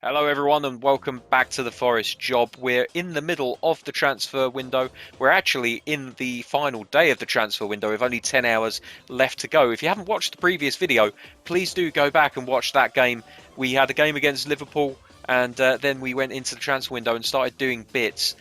Hello everyone and welcome back to the Forest Job. We're in the middle of the transfer window. We're actually in the final day of the transfer window with only 10 hours left to go. If you haven't watched the previous video, please do go back and watch that game. We had a game against Liverpool and then we went into the transfer window and started doing bits.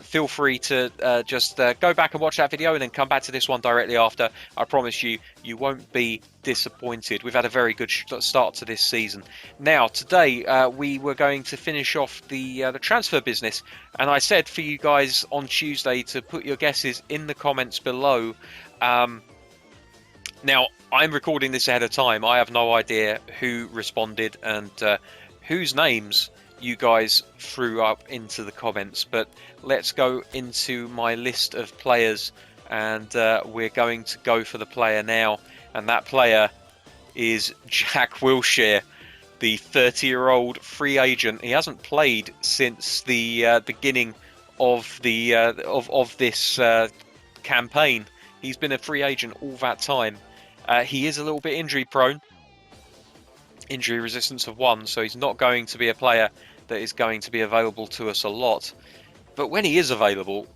Feel free to just go back and watch that video and then come back to this one directly after. I promise you, you won't be disappointed. We've had a very good start to this season. Now, today we were going to finish off the transfer business, and I said for you guys on Tuesday to put your guesses in the comments below. Now, I'm recording this ahead of time. I have no idea who responded and whose names you guys threw up into the comments, but let's go into my list of players, and we're going to go for the player now, and that player is Jack Wilshere, the 30-year-old free agent. He hasn't played since the beginning of the of this campaign. He's been a free agent all that time. He is a little bit injury prone, injury resistance of 1, so he's not going to be a player that is going to be available to us a lot. But when he is available,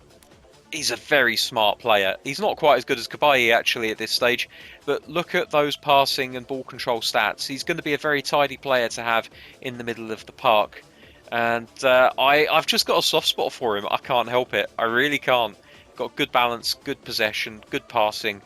he's a very smart player. He's not quite as good as Kabayi actually at this stage, but look at those passing and ball control stats. He's going to be a very tidy player to have in the middle of the park. And I've just got a soft spot for him. I can't help it. I really can't. Got good balance, good possession, good passing.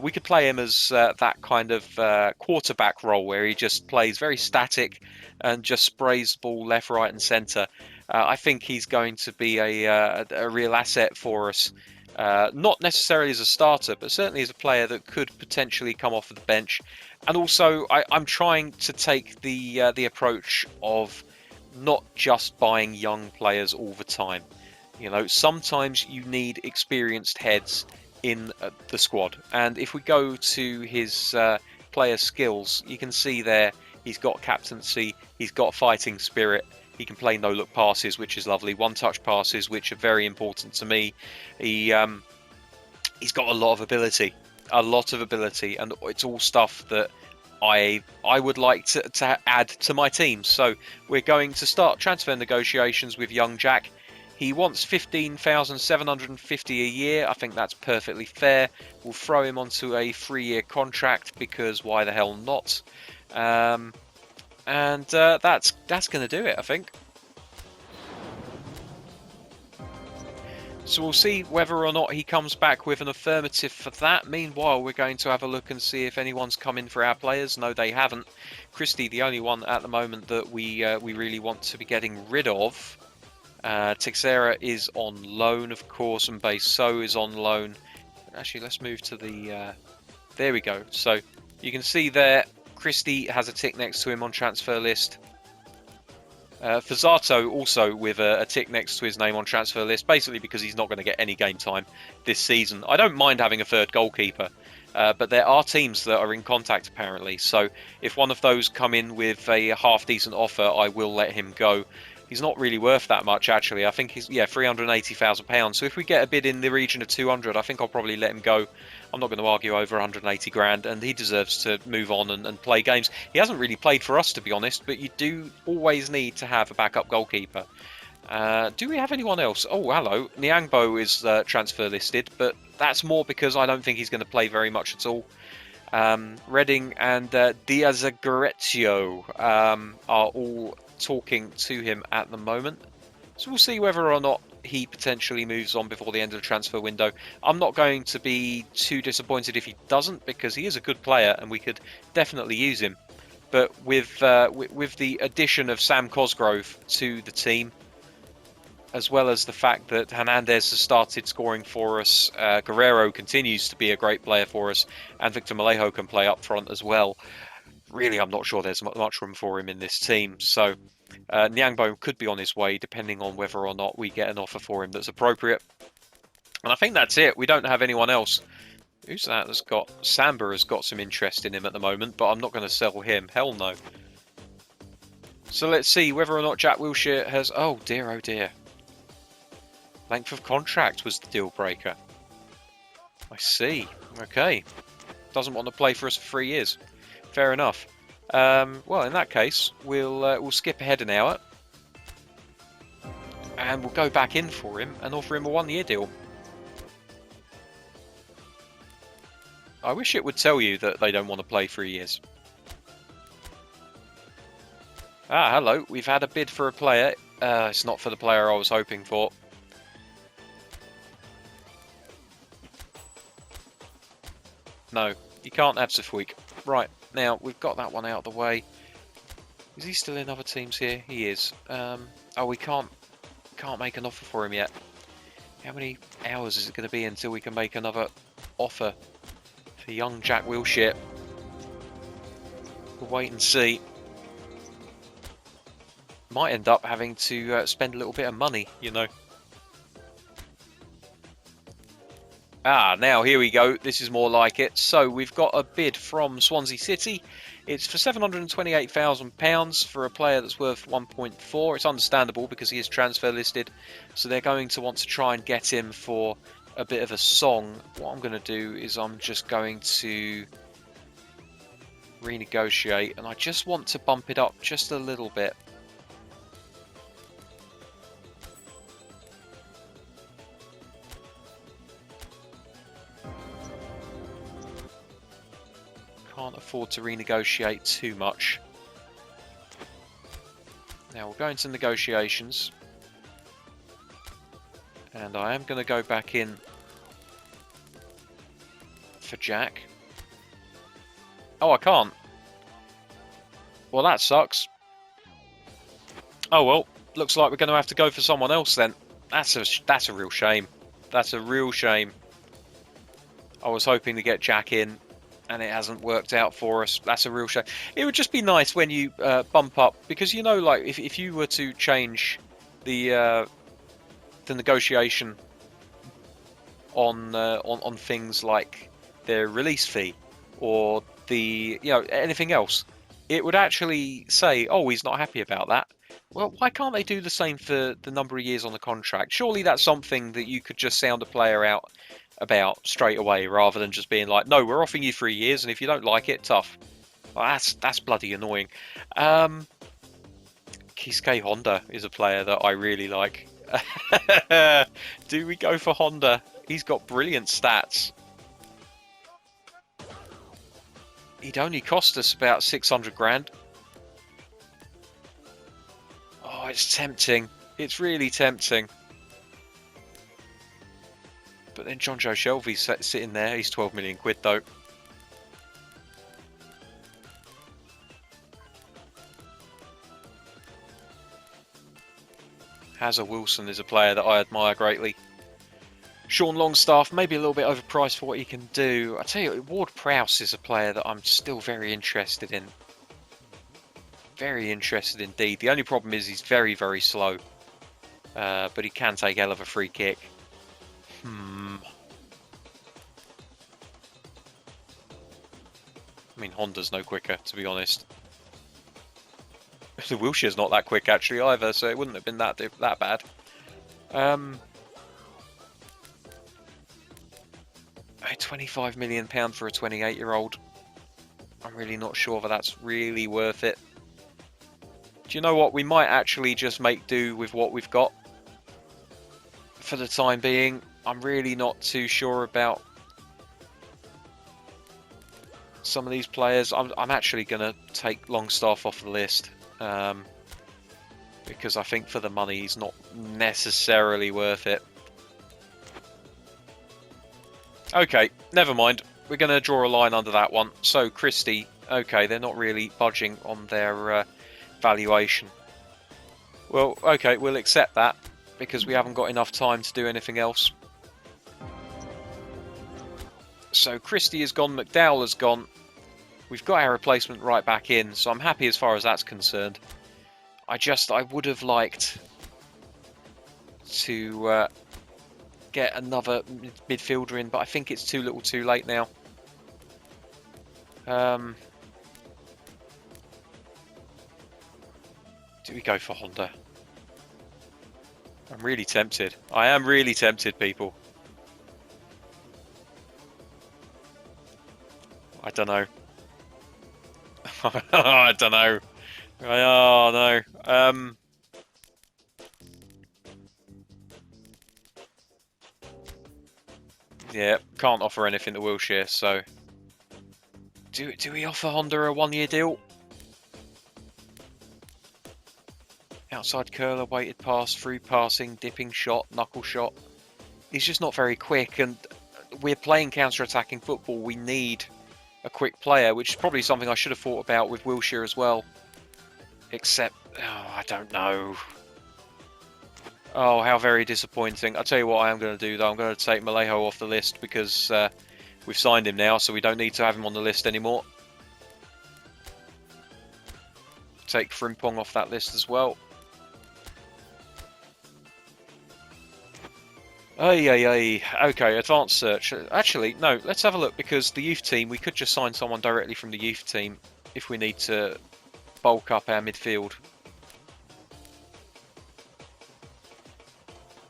We could play him as that kind of quarterback role where he just plays very static and just sprays the ball left, right, and centre. I think he's going to be a real asset for us. Not necessarily as a starter, but certainly as a player that could potentially come off of the bench. And also, I'm trying to take the approach of not just buying young players all the time. You know, sometimes you need experienced heads in the squad. And if we go to his player skills, you can see there he's got captaincy, he's got fighting spirit, he can play no-look passes, which is lovely, one-touch passes, which are very important to me. He's got a lot of ability, and it's all stuff that I would like to add to my team. So we're going to start transfer negotiations with young Jack. He wants 15,750 a year. I think that's perfectly fair. We'll throw him onto a 3-year contract because why the hell not? That's going to do it, I think. So we'll see whether or not he comes back with an affirmative for that. Meanwhile, we're going to have a look and see if anyone's come in for our players. No, they haven't. Christie, the only one at the moment that we really want to be getting rid of. Texera is on loan, of course, and Beso is on loan. Actually, let's move to the... there we go. So you can see there, Christie has a tick next to him on transfer list. Fazzato also with a tick next to his name on transfer list, basically because he's not going to get any game time this season. I don't mind having a third goalkeeper, but there are teams that are in contact apparently. So if one of those come in with a half-decent offer, I will let him go. He's not really worth that much, actually. I think he's, £380,000. So if we get a bid in the region of 200, I think I'll probably let him go. I'm not going to argue over 180 grand, and he deserves to move on and play games. He hasn't really played for us, to be honest, but you do always need to have a backup goalkeeper. Do we have anyone else? Oh, hello. Nyangbo is transfer listed, but that's more because I don't think he's going to play very much at all. Redding and Diaz-Agretio are all talking to him at the moment. So we'll see whether or not he potentially moves on before the end of the transfer window. I'm not going to be too disappointed if he doesn't, because he is a good player and we could definitely use him. But with the addition of Sam Cosgrove to the team, as well as the fact that Hernandez has started scoring for us, Guerrero continues to be a great player for us, and Victor Malejo can play up front as well. Really, I'm not sure there's much room for him in this team. So Nyangbo could be on his way, depending on whether or not we get an offer for him that's appropriate. And I think that's it. We don't have anyone else. Who's that that's got... Samba has got some interest in him at the moment, but I'm not going to sell him. Hell no. So let's see whether or not Jack Wilshere has... Oh dear, oh dear. Length of contract was the deal breaker. I see. Okay. Doesn't want to play for us for 3 years. Fair enough. Well, in that case, we'll skip ahead an hour, and we'll go back in for him and offer him a 1-year deal. I wish it would tell you that they don't want to play 3 years. Ah, hello. We've had a bid for a player. It's not for the player I was hoping for. No, you can't have Sifweek. Right, now we've got that one out of the way. Is he still in other teams here? He is. Oh, we can't make an offer for him yet. How many hours is it going to be until we can make another offer for young Jack Wilshere? We'll wait and see. Might end up having to spend a little bit of money, you know. Ah, now here we go. This is more like it. So we've got a bid from Swansea City. It's for £728,000 for a player that's worth 1.4. It's understandable because he is transfer listed. So they're going to want to try and get him for a bit of a song. What I'm going to do is I'm just going to renegotiate, and I just want to bump it up just a little bit. Can't afford to renegotiate too much. Now we'll go into negotiations, and I am going to go back in for Jack. Oh, I can't. Well, that sucks. Oh well, looks like we're going to have to go for someone else then. That's a real shame. That's a real shame. I was hoping to get Jack in, and it hasn't worked out for us. That's a real shame. It would just be nice when you bump up, because you know, like if you were to change the negotiation on things like their release fee or the anything else, it would actually say, oh, he's not happy about that. Well, why can't they do the same for the number of years on the contract? Surely that's something that you could just sound a player out about straight away, rather than just being like, no, we're offering you 3 years, and if you don't like it, tough. Well, that's bloody annoying. Kisuke Honda is a player that I really like. Do we go for Honda? He's got brilliant stats. He'd only cost us about 600 grand. Oh, it's tempting. It's really tempting. But then John Joe Shelby's sitting there. He's 12 million quid though. Hazza Wilson is a player that I admire greatly. Sean Longstaff, maybe a little bit overpriced for what he can do. I tell you, Ward Prowse is a player that I'm still very interested in. Very interested indeed. The only problem is he's very, very slow. But he can take hell of a free kick. I mean, Honda's no quicker, to be honest. The Wilshire's not that quick, actually, either, so it wouldn't have been that bad. £25 million for a 28-year-old. I'm really not sure that that's really worth it. Do you know what? We might actually just make do with what we've got for the time being. I'm really not too sure about some of these players. I'm actually going to take Longstaff off the list, because I think for the money he's not necessarily worth it. Okay, never mind. We're going to draw a line under that one. So Christie, okay, they're not really budging on their valuation. Well, okay, we'll accept that because we haven't got enough time to do anything else. So Christie has gone, McDowell has gone. We've got our replacement right back in, so I'm happy as far as that's concerned. I would have liked to get another midfielder in, but I think it's too little too late now. Do we go for Honda? I'm really tempted. I am really tempted, people. I don't know. I don't know. Oh no. Yeah, can't offer anything to Wilshere. So, do we offer Honda a 1-year deal? Outside curler, weighted pass, through passing, dipping shot, knuckle shot. He's just not very quick, and we're playing counter-attacking football. We need a quick player, which is probably something I should have thought about with Wilshere as well. Except, oh, I don't know. Oh, how very disappointing. I'll tell you what I am going to do, though. I'm going to take Malejo off the list because we've signed him now, so we don't need to have him on the list anymore. Take Frimpong off that list as well. Okay, advanced search. Actually, no, let's have a look, because the youth team, we could just sign someone directly from the youth team if we need to bulk up our midfield.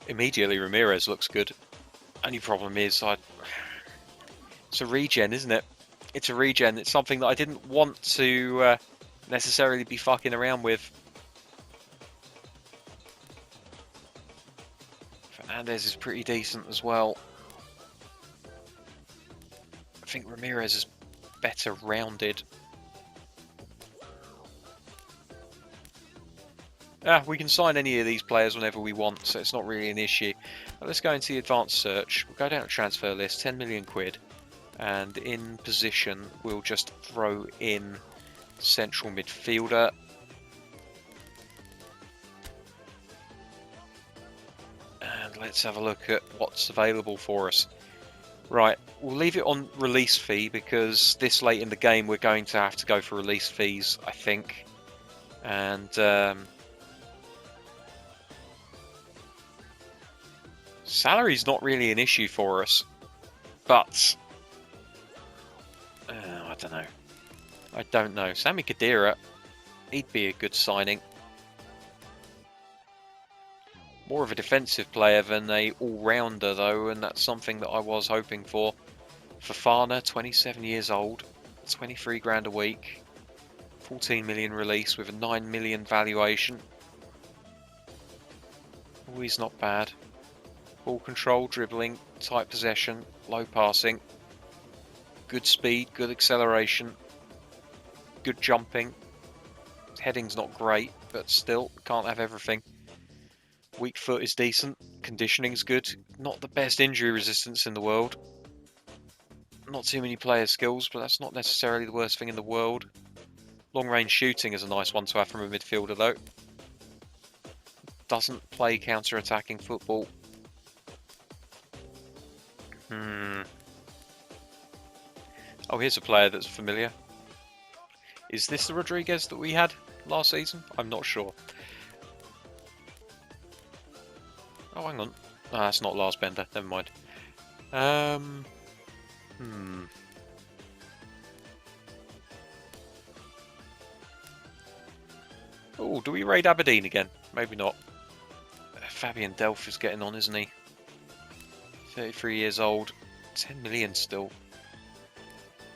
Immediately, Ramirez looks good. Only problem is, it's a regen, isn't it? It's a regen. It's something that I didn't want to necessarily be fucking around with. Fernandez is pretty decent as well. I think Ramirez is better rounded. We can sign any of these players whenever we want, so it's not really an issue. But let's go into the advanced search. We'll go down to transfer list, 10 million quid. And in position, we'll just throw in central midfielder. And let's have a look at what's available for us. Right, we'll leave it on release fee, because this late in the game we're going to have to go for release fees, I think. And salary's not really an issue for us, but I don't know. I don't know. Sami Khedira, he'd be a good signing. More of a defensive player than a all-rounder, though, and that's something that I was hoping for. Fofana, 27 years old, 23 grand a week, 14 million release with a 9 million valuation. Oh, he's not bad. Ball control, dribbling, tight possession, low passing, good speed, good acceleration, good jumping. Heading's not great, but still, can't have everything. Weak foot is decent, conditioning's good, not the best injury resistance in the world. Not too many player skills, but that's not necessarily the worst thing in the world. Long range shooting is a nice one to have from a midfielder, though. Doesn't play counter-attacking football. Oh, here's a player that's familiar. Is this the Rodriguez that we had last season? I'm not sure. Oh, hang on. Oh, that's not Lars Bender. Never mind. Oh, do we raid Aberdeen again? Maybe not. Fabian Delph is getting on, isn't he? 33 years old. 10 million still.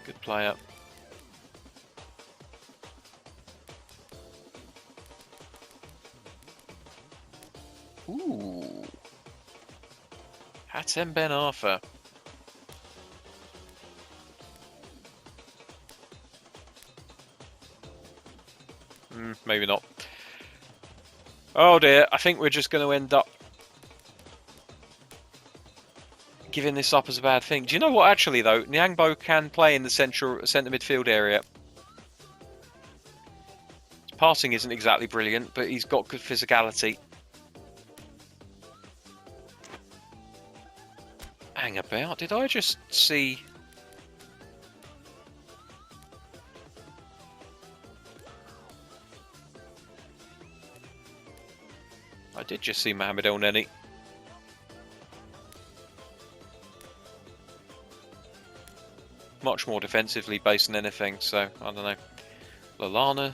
Good player. Ooh. Hatem Ben Arfa. Maybe not. Oh dear, I think we're just going to end up giving this up as a bad thing. Do you know what, actually, though? Nyangbo can play in the centre midfield area. His passing isn't exactly brilliant, but he's got good physicality. Hang about, did I just see... I did just see Mohamed El Neni. Much more defensively based than anything, so I don't know. Lallana,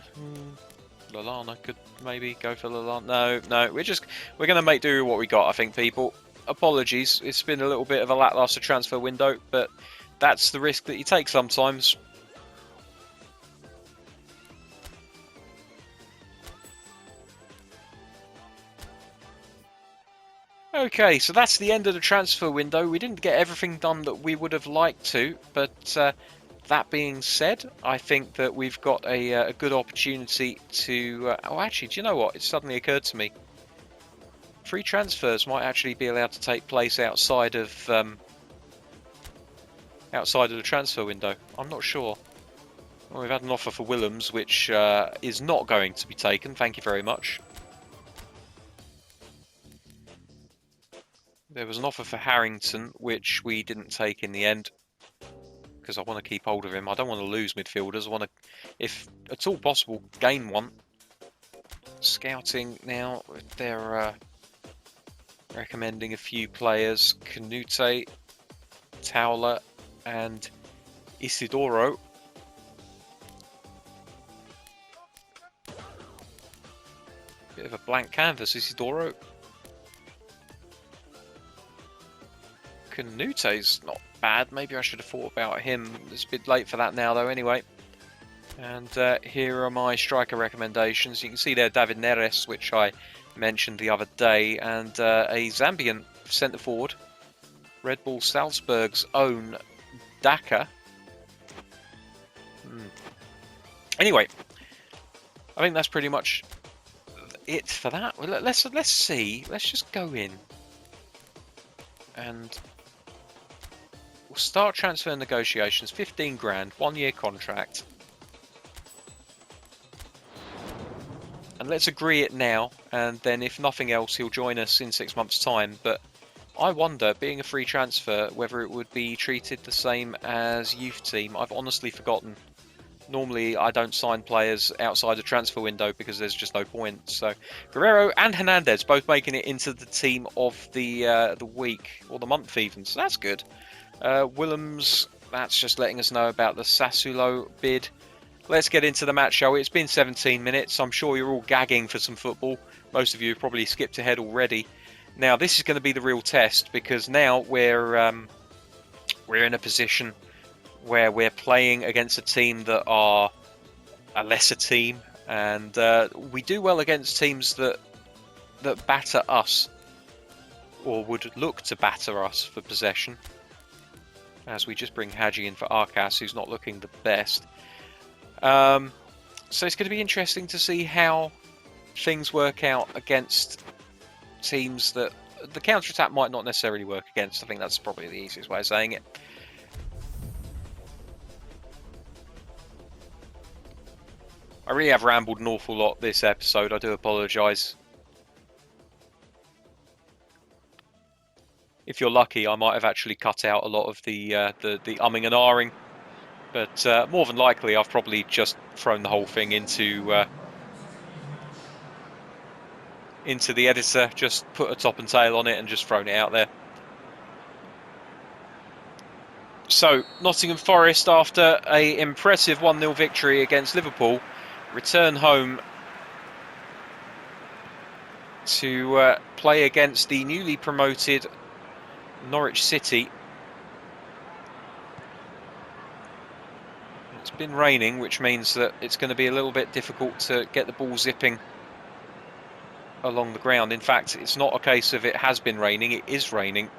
Lallana could maybe go for Lallana. No, we're going to make do with what we got, I think, people. Apologies, it's been a little bit of a lackluster transfer window, but that's the risk that you take sometimes. Okay, so that's the end of the transfer window. We didn't get everything done that we would have liked to, but that being said, I think that we've got a good opportunity to... oh, actually, do you know what? It suddenly occurred to me. Free transfers might actually be allowed to take place outside of the transfer window. I'm not sure. Well, we've had an offer for Willems, which is not going to be taken. Thank you very much. There was an offer for Harrington, which we didn't take in the end, because I want to keep hold of him. I don't want to lose midfielders. I want to, if at all possible, gain one. Scouting now, they're recommending a few players. Canute, Towler, and Isidoro. Bit of a blank canvas, Isidoro. Canute's not bad. Maybe I should have thought about him. It's a bit late for that now, though, anyway. And here are my striker recommendations. You can see there David Neres, which I mentioned the other day, and a Zambian centre-forward, Red Bull Salzburg's own Daka. Anyway, I think that's pretty much it for that. Well, let's see. Let's just go in and we'll start transfer negotiations. 15 grand, 1 year contract. And let's agree it now, and then if nothing else, he'll join us in 6 months' time. But I wonder, being a free transfer, whether it would be treated the same as youth team. I've honestly forgotten. Normally, I don't sign players outside the transfer window because there's just no point. So, Guerrero and Hernandez both making it into the team of the week, or the month even, so that's good. Willems, that's just letting us know about the Sassuolo bid. Let's get into the match, shall we? It's been 17 minutes. I'm sure you're all gagging for some football. Most of you have probably skipped ahead already. Now, this is going to be the real test, because now we're in a position where we're playing against a team that are a lesser team, and we do well against teams that batter us, or would look to batter us for possession. As we just bring Hadji in for Arcas, who's not looking the best. So it's going to be interesting to see how things work out against teams that the counter-attack might not necessarily work against. I think that's probably the easiest way of saying it. I really have rambled an awful lot this episode. I do apologise. If you're lucky, I might have actually cut out a lot of the umming and ahhing. But more than likely, I've probably just thrown the whole thing into the editor, just put a top and tail on it and just thrown it out there. So, Nottingham Forest, after an impressive 1-0 victory against Liverpool, return home to play against the newly promoted Norwich City. It's been raining, which means that it's going to be a little bit difficult to get the ball zipping along the ground. In fact, it's not a case of it has been raining, it is raining.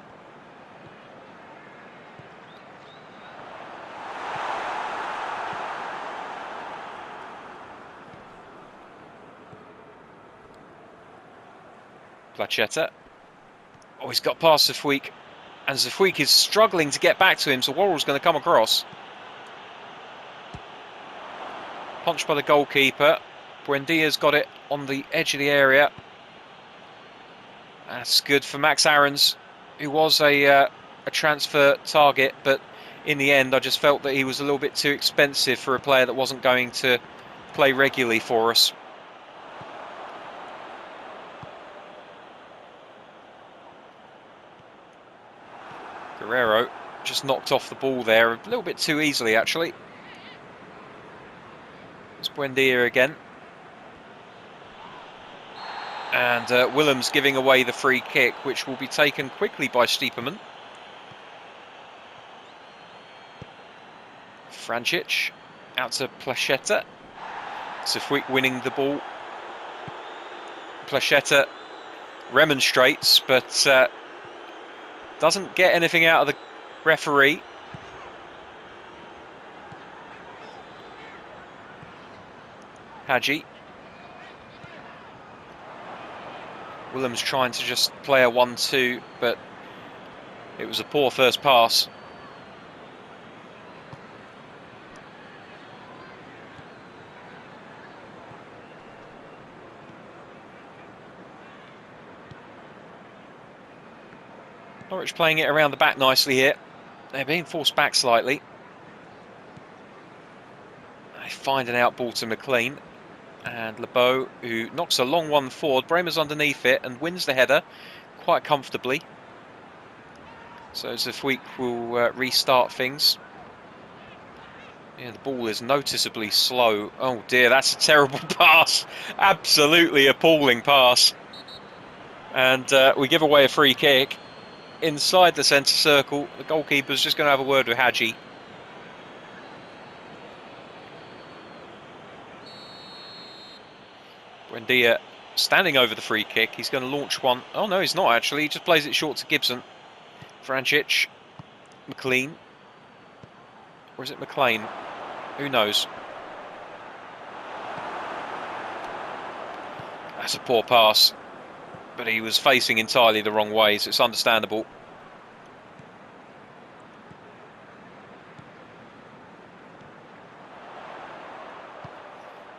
Placheta. Oh, he's got past Zafweek, and Zafweek is struggling to get back to him, so Worrell's going to come across. Punched by the goalkeeper. Buendia's got it on the edge of the area. That's good for Max Aarons, who was a transfer target, but in the end I just felt that he was a little bit too expensive for a player that wasn't going to play regularly for us. Guerrero just knocked off the ball there a little bit too easily, actually. It's Buendia again. And Willems giving away the free kick, which will be taken quickly by Stiepermann. Francic out to Placheta. Zafweek winning the ball. Placheta remonstrates, but Doesn't get anything out of the referee. Hadji. Williams trying to just play a 1-2, but it was a poor first pass. Norwich playing it around the back nicely here. They're being forced back slightly. They find an out ball to McLean. And LeBeau, who knocks a long one forward. Bremer's underneath it and wins the header quite comfortably. So as if we will restart things. Yeah, the ball is noticeably slow. Oh dear, that's a terrible pass. Absolutely appalling pass. And we give away a free kick inside the centre circle. The goalkeeper's just going to have a word with Hadji. Buendia standing over the free kick. He's going to launch one. Oh no, he's not actually. He just plays it short to Gibson. Vrancic. McLean. Or is it McLean? Who knows? That's a poor pass. But he was facing entirely the wrong way, so it's understandable.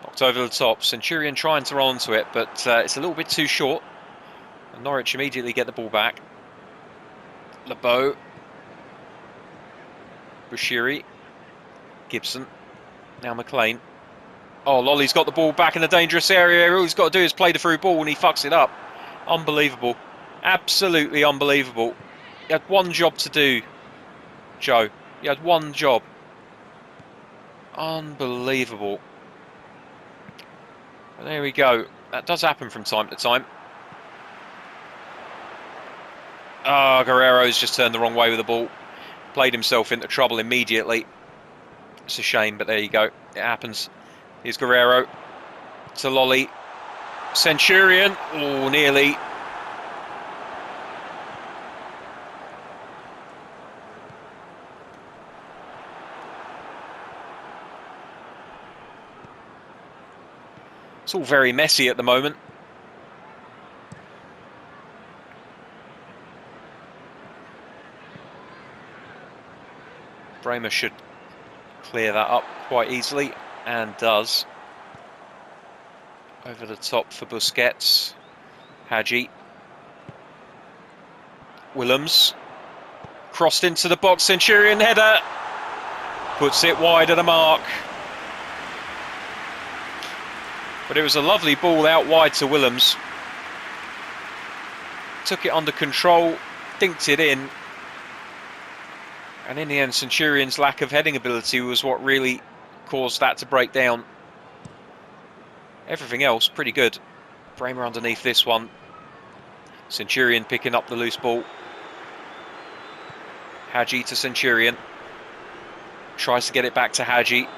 Knocked over the top. Centurion trying to run onto it, but it's a little bit too short. And Norwich immediately get the ball back. LeBeau. Bushiri. Gibson. Now McLean. Oh, Lolly's got the ball back in a dangerous area. All he's got to do is play the through ball and he fucks it up. Unbelievable. Absolutely unbelievable. You had one job to do, Joe. You had one job. Unbelievable. And there we go. That does happen from time to time. Ah, Guerrero's just turned the wrong way with the ball. Played himself into trouble immediately. It's a shame, but there you go. It happens. Here's Guerrero to Lolly. Centurion. Oh, nearly. It's all very messy at the moment. Bremer should clear that up quite easily, and does. Over the top for Busquets. Hadji. Willems. Crossed into the box, Centurion header. Puts it wide of the mark. But it was a lovely ball out wide to Willems. Took it under control, dinked it in. And in the end, Centurion's lack of heading ability was what really caused that to break down. Everything else, pretty good. Bremer underneath this one. Centurion picking up the loose ball. Hadji to Centurion. Tries to get it back to Hadji.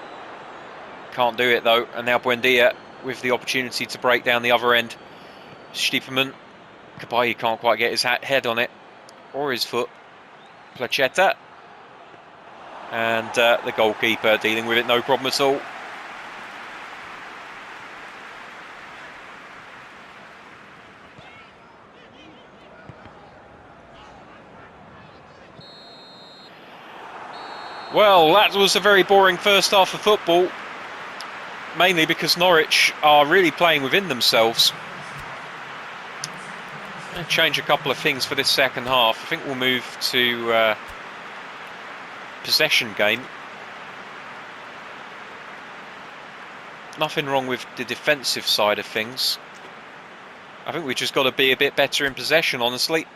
Can't do it though. And now Buendia with the opportunity to break down the other end. Stiepermann. Kabayi can't quite get his head on it. Or his foot. Placheta. And the goalkeeper dealing with it no problem at all. Well, that was a very boring first half of football, mainly because Norwich are really playing within themselves. I'll change a couple of things for this second half. I think we'll move to possession game. Nothing wrong with the defensive side of things. I think we've just got to be a bit better in possession, honestly.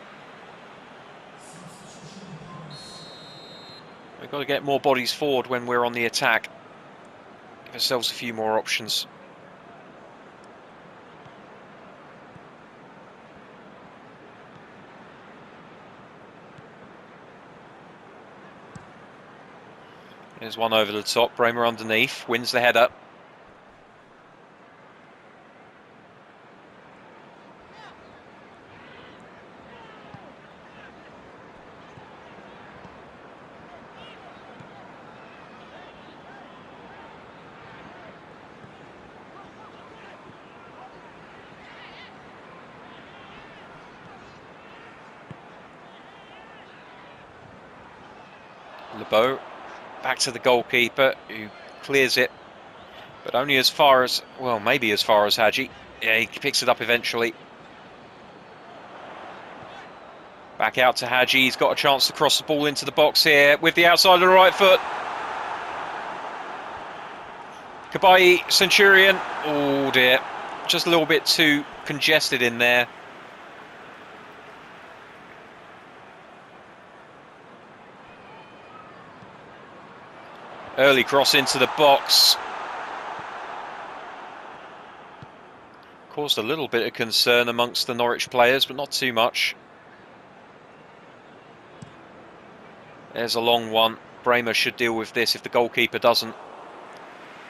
We've got to get more bodies forward when we're on the attack. Give ourselves a few more options. There's one over the top. Bremer underneath. Wins the header. LeBeau back to the goalkeeper, who clears it, but only as far as, well, maybe as far as Hadji. Yeah, he picks it up eventually. Back out to Hadji. He's got a chance to cross the ball into the box here with the outside of the right foot. Kabai, Centurion. Oh dear, just a little bit too congested in there. Early cross into the box. Caused a little bit of concern amongst the Norwich players, but not too much. There's a long one. Bremer should deal with this if the goalkeeper doesn't.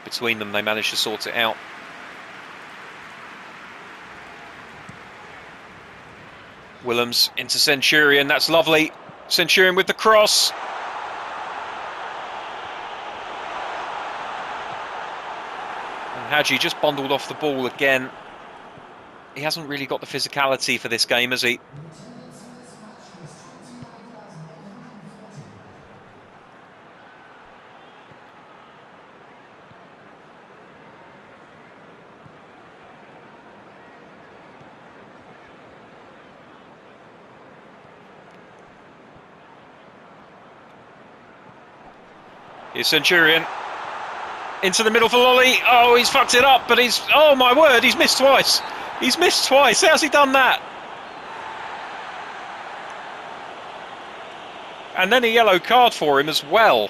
Between them, they manage to sort it out. Willems into Centurion. That's lovely. Centurion with the cross. And Hadji just bundled off the ball again. He hasn't really got the physicality for this game, has he? Here's Centurion. Into the middle for Lolly. Oh, he's fucked it up, but he's... Oh, my word, he's missed twice. He's missed twice. How's he done that? And then a yellow card for him as well.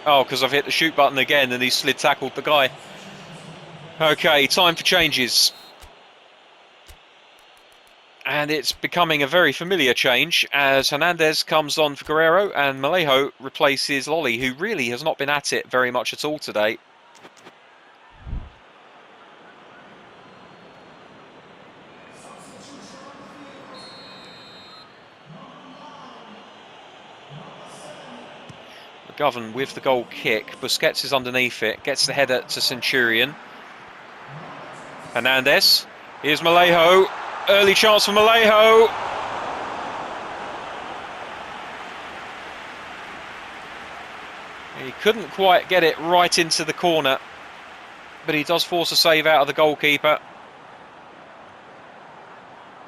Oh, because I've hit the shoot button again and he slid tackled the guy. Okay, time for changes. And it's becoming a very familiar change as Hernandez comes on for Guerrero and Malejo replaces Lolly, who really has not been at it very much at all today. McGovern with the goal kick. Busquets is underneath it, gets the header to Centurion. Hernandez. Here's Malejo. Early chance for Malejo. He couldn't quite get it right into the corner, but he does force a save out of the goalkeeper.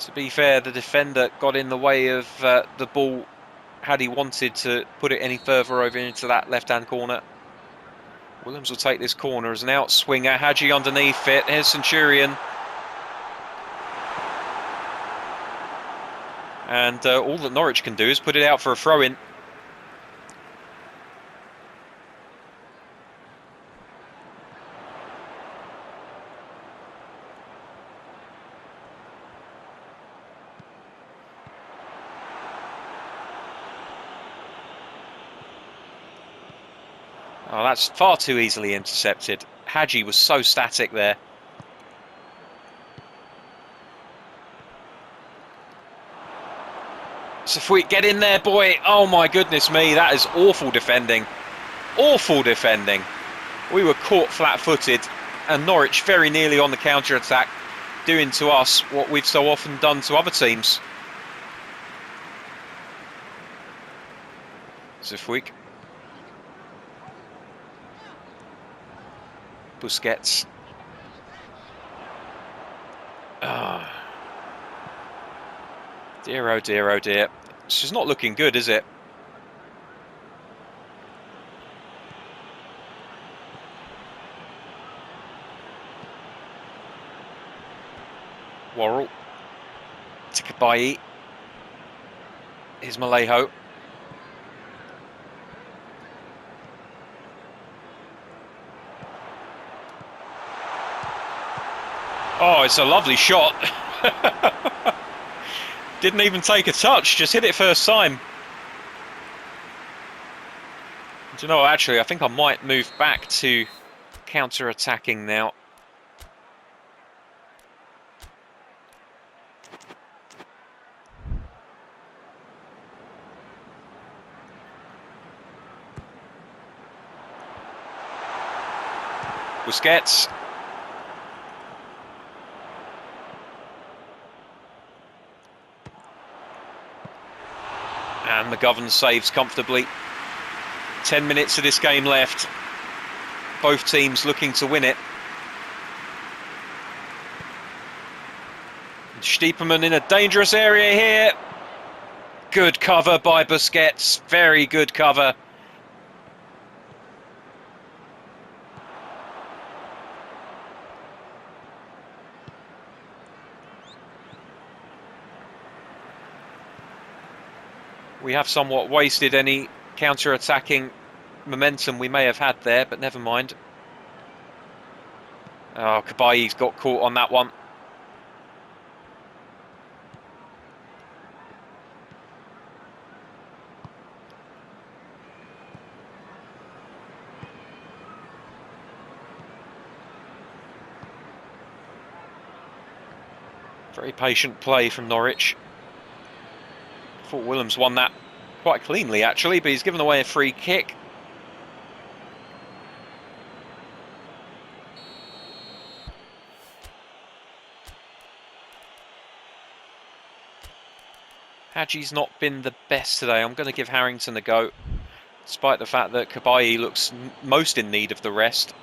To be fair, the defender got in the way of the ball had he wanted to put it any further over into that left-hand corner. Williams will take this corner as an outswinger. Hadji underneath it. Here's Centurion. And all that Norwich can do is put it out for a throw-in. Oh, that's far too easily intercepted. Hadji was so static there. So if we get in there, boy, oh my goodness me, that is awful defending. Awful defending. We were caught flat-footed and Norwich very nearly on the counter-attack, doing to us what we've so often done to other teams. Zifweek. Busquets. Ah. Dear, oh dear, oh dear. It's just not looking good, is it? Worrell. To Kabai. Here's Malejo. Oh, it's a lovely shot. Didn't even take a touch, just hit it first time. Do you know what, actually, I think I might move back to counter-attacking now. Busquets. And And McGovern saves comfortably. 10 minutes of this game left. Both teams looking to win it. Stiepermann in a dangerous area here. Good cover by Busquets. Very good cover. We have somewhat wasted any counter-attacking momentum we may have had there, but never mind. Oh, Kabayi's got caught on that one. Very patient play from Norwich. Thought Willems won that quite cleanly, actually, but he's given away a free kick. Hadji's not been the best today. I'm going to give Harrington a go, despite the fact that Kabayi looks most in need of the rest.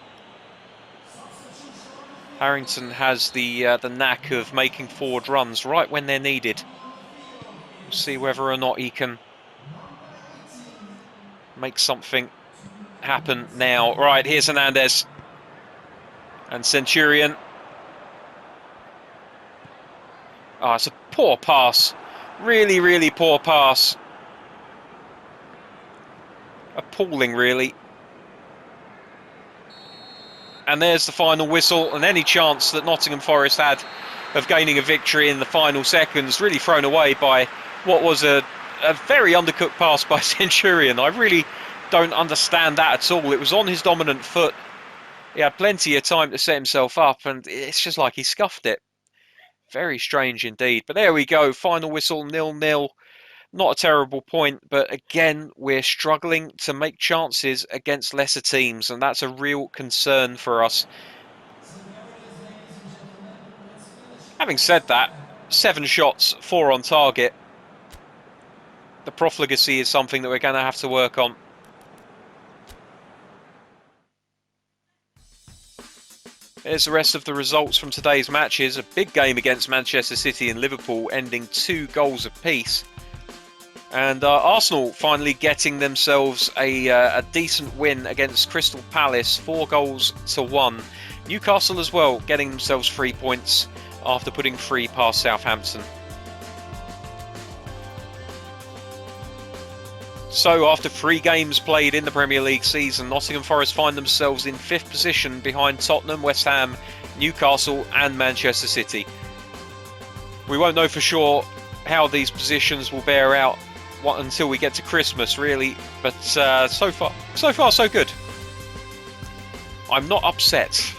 Harrington has the knack of making forward runs right when they're needed. We'll see whether or not he can make something happen now. Right, here's Hernandez and Centurion. Oh, it's a poor pass. Really, really poor pass. Appalling, really. And there's the final whistle, and any chance that Nottingham Forest had of gaining a victory in the final seconds really thrown away by what was a very undercooked pass by Centurion. I really don't understand that at all. It was on his dominant foot. He had plenty of time to set himself up, and it's just like he scuffed it. Very strange indeed. But there we go. Final whistle, 0-0. Not a terrible point, but again, we're struggling to make chances against lesser teams, and that's a real concern for us. Having said that, 7 shots, 4 on target. The profligacy is something that we're going to have to work on. Here's the rest of the results from today's matches. A big game against Manchester City and Liverpool, ending 2 goals apiece. And Arsenal finally getting themselves a decent win against Crystal Palace, 4 goals to 1. Newcastle as well getting themselves 3 points after putting 3 past Southampton. So after 3 games played in the Premier League season, Nottingham Forest find themselves in 5th position behind Tottenham, West Ham, Newcastle and Manchester City. We won't know for sure how these positions will bear out until we get to Christmas, really, but so far so good. I'm not upset.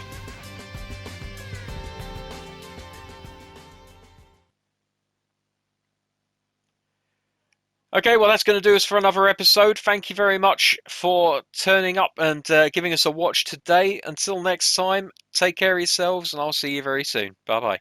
Okay, well, that's going to do us for another episode. Thank you very much for turning up and giving us a watch today. Until next time, take care of yourselves, and I'll see you very soon. Bye-bye.